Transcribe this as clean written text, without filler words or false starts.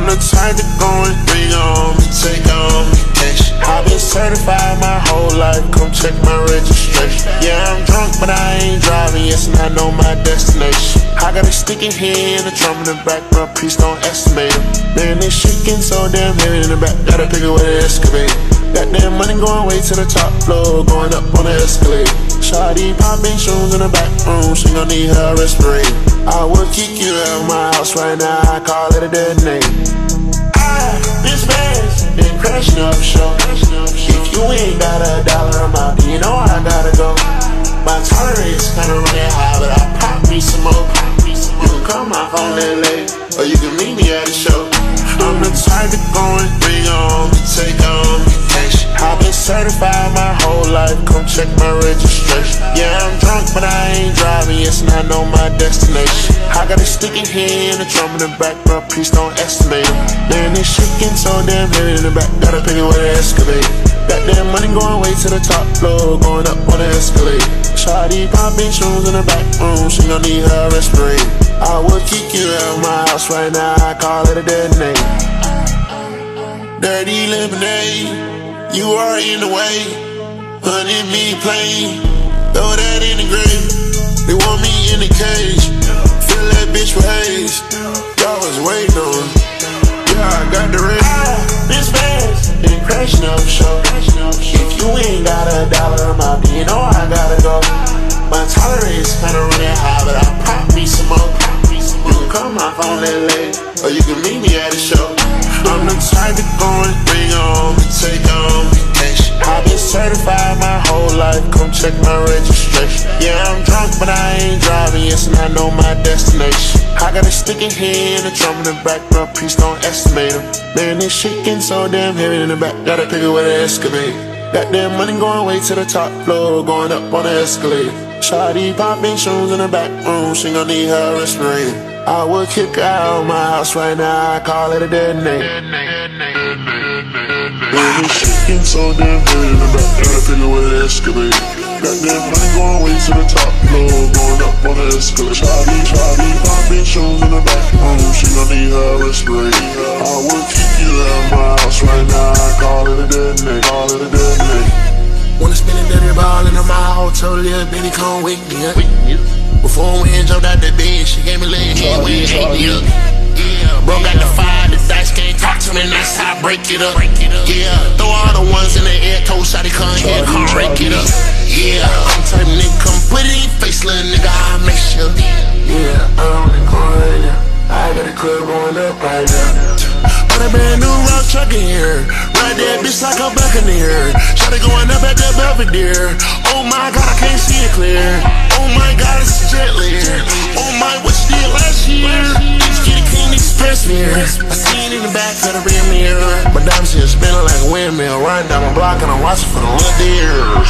I'm the type to go and bring on me, take on vacation. I've been certified my whole life, come check my registration. Yeah, I'm drunk, but I ain't driving, yes, and I know my destination. I got a sticky here and a drum in the back, but please don't estimate it. Man, it's shaking so damn heavy in the back, gotta pick it with an excavator. Got that money going way to the top floor, going up on the escalator. Shawty popping shoes in the back room, she gon' need her respirator. I would kick you out of my house right now, I call it a dead name. This man's been crashing up show. If you ain't got a dollar amount, then you know I gotta go. My tolerance kinda running high, but I pop me some more. You can call my phone that late, or you can meet me at the show. I'm the type to go and bring on me, take on vacation. I've been certified my whole life, come check my registration. Yeah, I'm drunk, but I ain't driving, yes, and I know my destination. I got a sticky here and a drum in the back, but please don't estimate it. Man, it's shaking so damn heavy in the back, gotta pick it with an excavator. Got that money going way to the top floor, going up on the escalator. Shawty popping shoes in the back room, she gon' need her respirator. I would kick you out of my house right now, I call it a dead name. Dirty lemonade, you are in the way. Honey me plain, throw that in the grave. They want me in the cage, fill that bitch with haze. Y'all was waiting on, yeah, I got the ring. This man's been crashing up show. If you ain't got a dollar amount, then you know I gotta go. My tolerance kinda running high, but I pop me some more. You can call my phone that late, or you can meet me at the show. I'm the type to go and bring on me, take on vacation. I've been certified my whole life, come check my registration. Yeah, I'm drunk, but I ain't driving, yes, and I know my destination. I got a sticky here and a drum in the back, but please don't estimate them. Man, it's shaking so damn heavy in the back, gotta pick it with an excavator. Got that money going way to the top floor, going up on the escalator. Shawty popping shoes in the back room, she gon' need her respirator. I would kick her out of my house right now, I call it a dead name. Man, it's shaking so damn heavy in the back, gotta pick it with an excavator. Got that money going way to the top floor, going up on the escalator. Shawty popping shoes in the back room, she gon' need her respirator. I would kick you out of my house right now, I call it a dead name, call it a dead name. Wanna spin a dirty ball in the mouth, Toliver, baby, come wake me up. Before we jumped out the bed, she gave me a little head, we ate me up. Yeah, bro got the fire, the dice can't talk to me, and that's how I break it up. Yeah, throw all the ones in the air, told shawty come here, come break it up. Yeah, I'm type nigga, come put it in your face, little nigga, I'll make sure. Yeah, I'm on the corner, I got a club going up right now. Got a brand new rock truck in here, ride that bitch like a buccaneer. Shawty going up at the Belvedere. Oh my God, I can't see it clear. Oh my God, it's jet lit. Oh my, what you did last year? Bitch, get a King Express mirror. I seen in the back of the rear mirror. My diamonds here spinning like a windmill, riding down my block and I'm watching for the little deers.